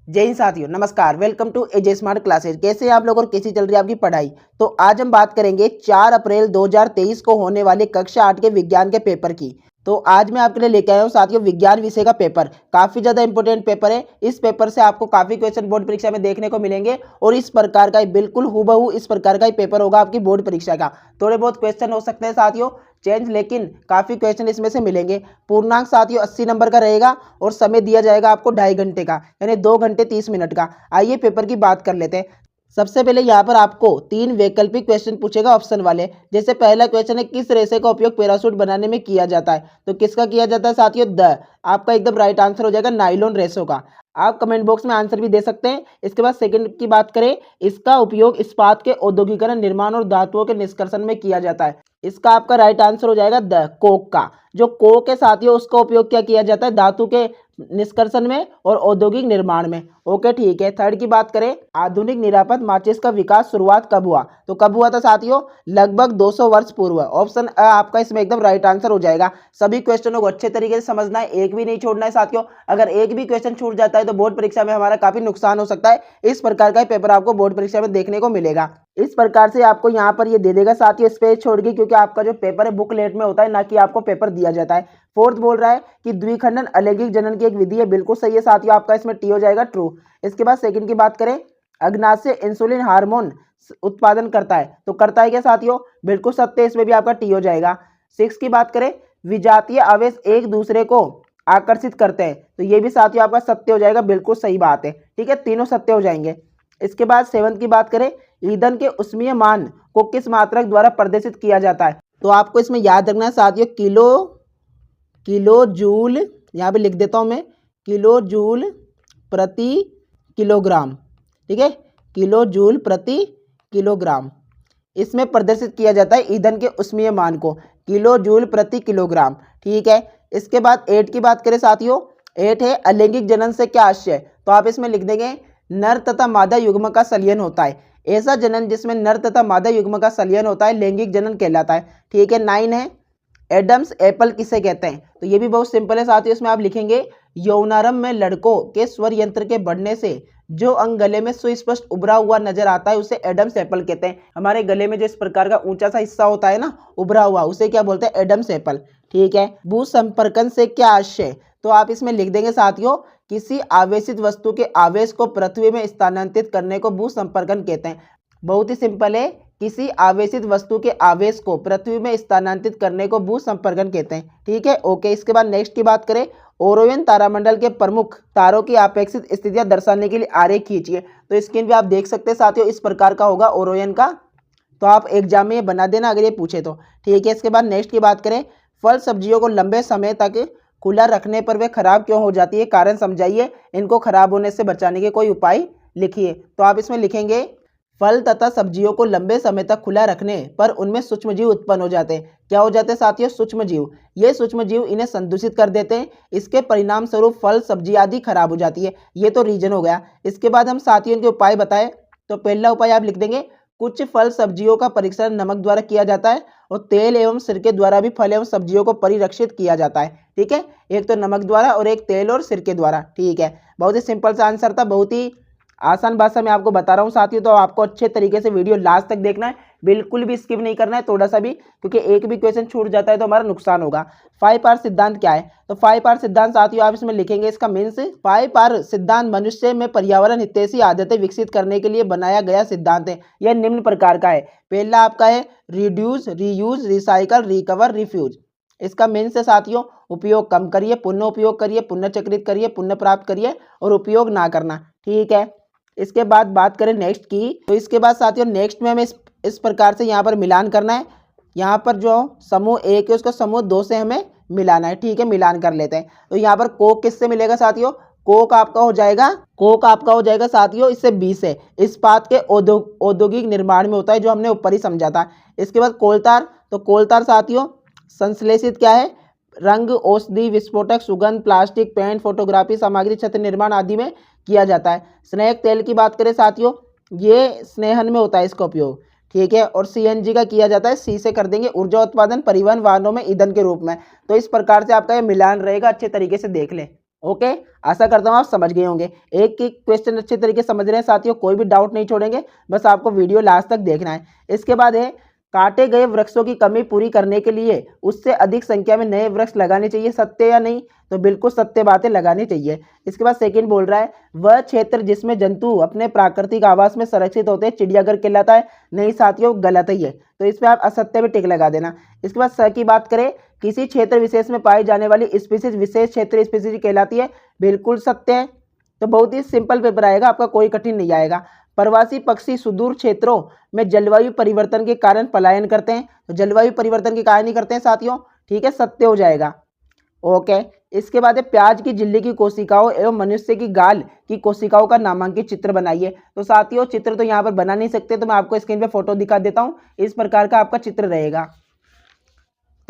जय हिंद साथियों, नमस्कार। Welcome to AJ smart classes. कैसे हैं आप लोग और कैसी चल रही है आपकी पढ़ाई। तो आज हम बात करेंगे 4 अप्रैल 2023 को होने वाले कक्षा 8 के विज्ञान के पेपर की। तो आज मैं आपके लिए लेके आया हूँ साथियों विज्ञान विषय का पेपर। काफ़ी ज़्यादा इंपॉर्टेंट पेपर है। इस पेपर से आपको काफ़ी क्वेश्चन बोर्ड परीक्षा में देखने को मिलेंगे और इस प्रकार का बिल्कुल हूबहू इस प्रकार का ही पेपर होगा आपकी बोर्ड परीक्षा का। थोड़े बहुत क्वेश्चन हो सकते हैं साथियों चेंज, लेकिन काफ़ी क्वेश्चन इसमें से मिलेंगे। पूर्णांक साथियों 80 नंबर का रहेगा और समय दिया जाएगा आपको 2.5 घंटे का, यानी 2 घंटे 30 मिनट का। आइए पेपर की बात कर लेते हैं। सबसे पहले यहाँ पर आपको 3 वैकल्पिक क्वेश्चन पूछेगा ऑप्शन वाले। जैसे पहला क्वेश्चन है, किस रेशे का उपयोग पैराशूट बनाने में किया जाता है। तो किसका किया जाता है साथियों, आपका एकदम राइट आंसर हो जाएगा नाइलॉन रेशों का। आप कमेंट बॉक्स में आंसर भी दे सकते हैं। इसके बाद सेकंड की बात करें, इसका उपयोग इस्पात के औद्योगिकरण, निर्माण और धातुओं के निष्कर्षण में किया जाता है। इसका आपका राइट आंसर हो जाएगा कोक का। जो कोक है साथियों उसका उपयोग क्या किया जाता है, धातु के निष्कर्षण में और औद्योगिक निर्माण में। ओके ठीक है। थर्ड की बात करें, आधुनिक निरापद माचिस का विकास शुरुआत कब हुआ। तो कब हुआ था साथियों, लगभग 200 वर्ष पूर्व। ऑप्शन अ आपका इसमें एकदम राइट आंसर हो जाएगा। सभी क्वेश्चनों को अच्छे तरीके से समझना है, एक भी नहीं छोड़ना है साथियों। अगर एक भी क्वेश्चन छूट जाता है तो बोर्ड परीक्षा में हमारा काफी नुकसान हो सकता है। इस प्रकार का पेपर आपको बोर्ड परीक्षा में देखने को मिलेगा। इस प्रकार से आपको यहाँ पर ये दे देगा साथियों स्पेस छोड़ के, क्योंकि आपका जो पेपर है बुकलेट में होता है, ना कि आपको पेपर दिया जाता है। फोर्थ बोल रहा है कि द्विखंडन अलैंगिक जनन की एक विधि है। बिल्कुल सही है साथियों, आपका इसमें टी हो जाएगा ट्रू। इसके बाद सेकंड की बात करें, अग्नाशय इंसुलिन हार्मोन उत्पादन करता है। तो करता है क्या साथियों, बिल्कुल सत्य है, इसमें भी आपका टी हो जाएगा। 6 की बात करें, विजातीय आवेश एक दूसरे को आकर्षित करते हैं। तो ये भी साथियों आपका सत्य हो जाएगा, बिल्कुल सही बात है। ठीक है, तीनों सत्य हो जाएंगे। इसके बाद 7 की बात करें, ईंधन के उष्मीय मान को किस मात्रक द्वारा प्रदर्शित किया जाता है। तो आपको इसमें याद रखना है साथियों किलो जूल, यहाँ पे लिख देता हूँ मैं, किलो जूल प्रति किलोग्राम। ठीक है, किलो जूल प्रति किलोग्राम इसमें प्रदर्शित किया जाता है ईंधन के उष्मीय मान को, किलो जूल प्रति किलोग्राम। ठीक है। इसके बाद 8 की बात करें साथियों, 8 है अलैंगिक जनन से क्या आशय। तो आप इसमें लिख देंगे नर तथा मादा युग्म का संलयन होता है। ऐसा जनन जिसमें नर तथा मादा युग्म का संलयन होता है लैंगिक जनन कहलाता है। ठीक है। 9 है एडम्स एप्पल किसे कहते हैं। तो ये भी बहुत सिंपल है साथियों, इसमें आप लिखेंगे यौनारंभ में लड़कों के स्वर यंत्र के बढ़ने से जो अंग गले में सुस्पष्ट उभरा हुआ नजर आता है उसे एडम्स एप्पल कहते हैं। हमारे गले में जो इस प्रकार का ऊंचा सा हिस्सा होता है ना उभरा हुआ, उसे क्या बोलते हैं, एडम्स एप्पल। ठीक है। भू संपर्कन से क्या आशय। तो आप इसमें लिख देंगे साथियों, किसी आवेशित वस्तु के आवेश को पृथ्वी में स्थानांतरित करने को भू संपर्कन कहते हैं। बहुत ही सिंपल है, किसी आवेशित वस्तु के आवेश को पृथ्वी में स्थानांतरित करने को भू संपर्कन कहते हैं। ठीक है। ओके। इसके बाद नेक्स्ट की बात करें, ओरोयन तारामंडल के प्रमुख तारों की अपेक्षित स्थितियां दर्शाने के लिए आरेख खींचिए। तो स्क्रीन पे आप देख सकते हैं साथियों इस प्रकार का होगा ओरोयन का। तो आप एग्जाम में ये बना देना अगर ये पूछे तो। ठीक है। इसके बाद नेक्स्ट की बात करें, फल सब्जियों को लंबे समय तक खुला रखने पर वे खराब क्यों हो जाती है, कारण समझाइए, इनको खराब होने से बचाने के कोई उपाय लिखिए। तो आप इसमें लिखेंगे फल तथा सब्जियों को लंबे समय तक खुला रखने पर उनमें सूक्ष्मजीव उत्पन्न हो जाते हैं। क्या हो जाते हैं साथियों, सूक्ष्मजीव। ये सूक्ष्मजीव इन्हें संदूषित कर देते हैं। इसके परिणाम स्वरूप फल सब्जी आदि खराब हो जाती है। ये तो रीजन हो गया। इसके बाद हम साथियों इनके उपाय बताएं। तो पहला उपाय आप लिख देंगे, कुछ फल सब्जियों का परीक्षण नमक द्वारा किया जाता है और तेल एवं सिरके द्वारा भी फल एवं सब्जियों को परिरक्षित किया जाता है। ठीक है, एक तो नमक द्वारा और एक तेल और सिरके द्वारा। ठीक है, बहुत ही सिंपल सा आंसर था, बहुत ही आसान भाषा में आपको बता रहा हूँ साथियों। तो आपको अच्छे तरीके से वीडियो लास्ट तक देखना है, बिल्कुल भी स्किप नहीं करना है थोड़ा सा भी, क्योंकि एक भी क्वेश्चन छूट जाता है तो हमारा नुकसान होगा। 5R सिद्धांत क्या है। तो 5R सिद्धांत साथियों आप इसमें लिखेंगे, इसका मीन्स 5R सिद्धांत मनुष्य में पर्यावरण हितैषी आदतें विकसित करने के लिए बनाया गया सिद्धांत है। यह निम्न प्रकार का है। पहला आपका है reduce, reuse, recycle, recover, refuse. इसका मीन्स है साथियों, उपयोग कम करिए, पुनः उपयोग करिए, पुनः चक्रित करिए, पुनः प्राप्त करिए और उपयोग ना करना। ठीक है। इसके बाद बात करें नेक्स्ट की, तो इसके बाद साथियों नेक्स्ट में हमें इस प्रकार से यहाँ पर मिलान करना है। यहाँ पर जो समूह 1 है उसको समूह 2 से हमें मिलाना है। ठीक है, मिलान कर लेते हैं। तो यहाँ पर कोक किससे मिलेगा साथियों, कोक आपका हो जाएगा साथियों इससे 20 है, इस्पात के औद्योगिक निर्माण में होता है, जो हमने ऊपर ही समझा था। इसके बाद कोलतार, तो कोलतार साथियों संश्लेषित क्या है, रंग, औषधि, विस्फोटक, सुगंध, प्लास्टिक, पेंट, फोटोग्राफी सामग्री, छत्र निर्माण आदि में किया जाता है। स्नेहक तेल की बात करें साथियों, ये स्नेहन में होता है इसका उपयोग। ठीक है, और CNG का किया जाता है, सी से कर देंगे ऊर्जा उत्पादन, परिवहन, वाहनों में ईंधन के रूप में। तो इस प्रकार से आपका ये मिलान रहेगा, अच्छे तरीके से देख लें। ओके, आशा करता हूँ आप समझ गए होंगे। एक एक क्वेश्चन अच्छे तरीके से समझ रहे हैं साथियों, कोई भी डाउट नहीं छोड़ेंगे, बस आपको वीडियो लास्ट तक देखना है। इसके बाद है काटे गए वृक्षों की कमी पूरी करने के लिए उससे अधिक संख्या में नए वृक्ष लगाने चाहिए, सत्य या नहीं? तो बिल्कुल सत्य बातें लगानी चाहिए। इसके बाद सेकंड बोल रहा है वह क्षेत्र जिसमें जंतु अपने प्राकृतिक आवास में संरक्षित होते हैं चिड़ियाघर कहलाता है। नहीं साथियों, गलत ही है, तो इसमें आप असत्य पे टिक लगा देना। इसके बाद स की बात करें, किसी क्षेत्र विशेष में पाई जाने वाली स्पीसीज विशेष क्षेत्र स्पीसीज कहलाती है। बिल्कुल सत्य है। तो बहुत ही सिंपल पेपर आएगा आपका, कोई कठिन नहीं आएगा। प्रवासी पक्षी सुदूर क्षेत्रों में जलवायु परिवर्तन के कारण पलायन करते हैं। तो जलवायु परिवर्तन के कारण ही करते हैं साथियों, ठीक है, सत्य हो जाएगा। ओके, इसके बाद है प्याज की झिल्ली की कोशिकाओं एवं मनुष्य की गाल की कोशिकाओं का नामांकित चित्र बनाइए। तो साथियों चित्र तो यहाँ पर बना नहीं सकते, तो मैं आपको स्क्रीन पे फोटो दिखा देता हूँ। इस प्रकार का आपका चित्र रहेगा।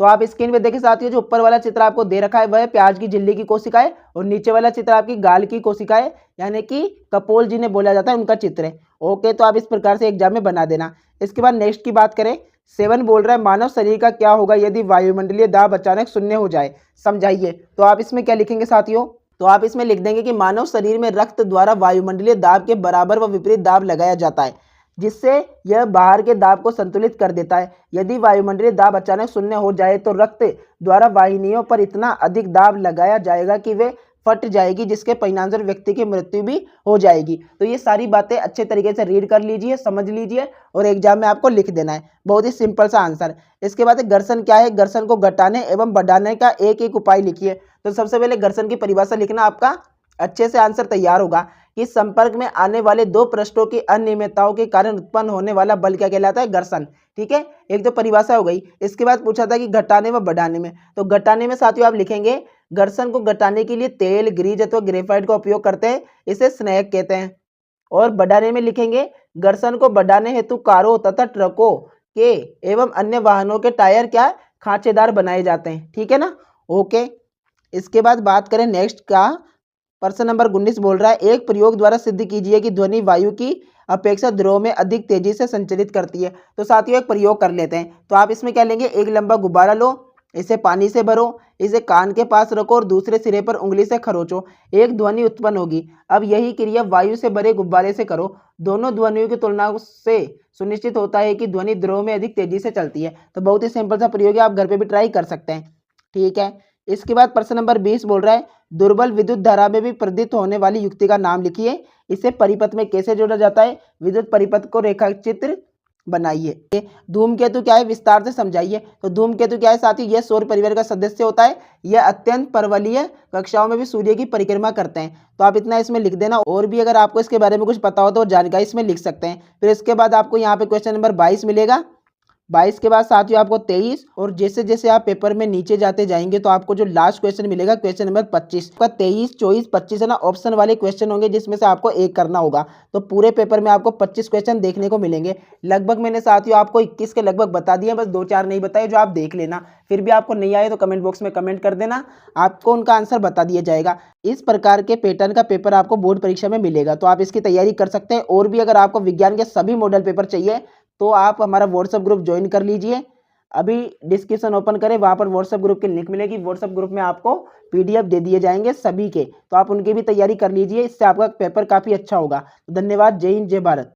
तो आप स्क्रीन पे देखिए साथियों, जो ऊपर वाला चित्र आपको दे रखा है वह है प्याज की झिल्ली की कोशिकाएं, और नीचे वाला चित्र आपकी गाल की कोशिकाएं यानी कि कपोल जिन्हें बोला जाता है उनका चित्र है। ओके, तो आप इस प्रकार से एग्जाम में बना देना। इसके बाद नेक्स्ट की बात करें, 7 बोल रहा है मानव शरीर का क्या होगा यदि वायुमंडलीय दाब अचानक शून्य हो जाए, समझाइए। तो आप इसमें क्या लिखेंगे साथियों? तो आप इसमें लिख देंगे कि मानव शरीर में रक्त द्वारा वायुमंडलीय दाब के बराबर व विपरीत दाब लगाया जाता है, जिससे यह बाहर के दाब को संतुलित कर देता है। यदि वायुमंडलीय दाब अचानक शून्य हो जाए तो रक्त द्वारा वाहिनियों पर इतना अधिक दाब लगाया जाएगा कि वे फट जाएगी, जिसके परिणामस्वरूप व्यक्ति की मृत्यु भी हो जाएगी। तो ये सारी बातें अच्छे तरीके से रीड कर लीजिए, समझ लीजिए, और एग्जाम में आपको लिख देना है। बहुत ही सिंपल सा आंसर। इसके बाद घर्षण क्या है? घर्षण को घटाने एवं बढ़ाने का एक एक उपाय लिखिए। तो सबसे पहले घर्षण की परिभाषा लिखना, आपका अच्छे से आंसर तैयार होगा कि संपर्क में आने वाले दो पृष्ठों की अनियमितताओं के कारण उत्पन्न होने वाला बल क्या कहलाता है? घर्षण। ठीक है, एक तो परिभाषा हो गई। इसके बाद पूछा था कि घटाने व बढ़ाने में, तो घटाने में साथियों आप लिखेंगे घर्षण को घटाने के लिए तेल, ग्रीज अथवा ग्रेफाइट का उपयोग करते हैं, इसे स्नेहक कहते हैं। और बढ़ाने में लिखेंगे घर्षण को बढ़ाने हेतु कारों तथा ट्रकों के एवं अन्य वाहनों के टायर क्या खांचेदार बनाए जाते हैं। ठीक है ना? ओके, इसके बाद बात करें नेक्स्ट का, प्रश्न नंबर 19 बोल रहा है एक प्रयोग द्वारा सिद्ध कीजिए कि ध्वनि वायु की अपेक्षा द्रव में अधिक तेजी से संचरित करती है। तो साथियों एक प्रयोग कर लेते हैं। तो आप इसमें क्या लेंगे, एक लंबा गुब्बारा लो, इसे पानी से भरो, इसे कान के पास रखो और दूसरे सिरे पर उंगली से खरोचो, एक ध्वनि उत्पन्न होगी। अब यही क्रिया वायु से भरे गुब्बारे से करो। दोनों ध्वनियों की तुलना से सुनिश्चित होता है कि ध्वनि द्रव में अधिक तेजी से चलती है। तो बहुत ही सिंपल सा प्रयोग है, आप घर पे भी ट्राई कर सकते हैं। ठीक है, इसके बाद प्रश्न नंबर 20 बोल रहा है दुर्बल विद्युत धारा में भी प्रदीप्त होने वाली युक्ति का नाम लिखिए, इसे परिपथ में कैसे जोड़ा जाता है? विद्युत परिपथ को रेखा चित्र बनाइए। धूमकेतु क्या है, विस्तार से समझाइए। तो धूमकेतु क्या है साथी? यह सौर परिवार का सदस्य होता है। यह अत्यंत पर्वलीय कक्षाओं में भी सूर्य की परिक्रमा करते हैं। तो आप इतना इसमें लिख देना, और भी अगर आपको इसके बारे में कुछ पता हो तो जानकारी इसमें लिख सकते हैं। फिर इसके बाद आपको यहाँ पे क्वेश्चन नंबर 22 मिलेगा। 22 के बाद साथियों आपको 23, और जैसे जैसे आप पेपर में नीचे जाते जाएंगे तो आपको जो लास्ट क्वेश्चन मिलेगा क्वेश्चन नंबर 25 का 23, 24, 25 है ना, ऑप्शन वाले क्वेश्चन होंगे जिसमें से आपको एक करना होगा। तो पूरे पेपर में आपको 25 क्वेश्चन देखने को मिलेंगे। लगभग मैंने साथियों आपको 21 के लगभग बता दिए, बस 2-4 नहीं बताए, जो आप देख लेना। फिर भी आपको नहीं आए तो कमेंट बॉक्स में कमेंट कर देना, आपको उनका आंसर बता दिया जाएगा। इस प्रकार के पैटर्न का पेपर आपको बोर्ड परीक्षा में मिलेगा, तो आप इसकी तैयारी कर सकते हैं। और भी अगर आपको विज्ञान के सभी मॉडल पेपर चाहिए तो आप हमारा व्हाट्सएप ग्रुप ज्वाइन कर लीजिए। अभी डिस्क्रिप्शन ओपन करें, वहाँ पर व्हाट्सएप ग्रुप की लिंक मिलेगी। व्हाट्सएप ग्रुप में आपको पीडीएफ दे दिए जाएंगे सभी के, तो आप उनकी भी तैयारी कर लीजिए, इससे आपका पेपर काफ़ी अच्छा होगा। धन्यवाद, जय हिंद, जय भारत।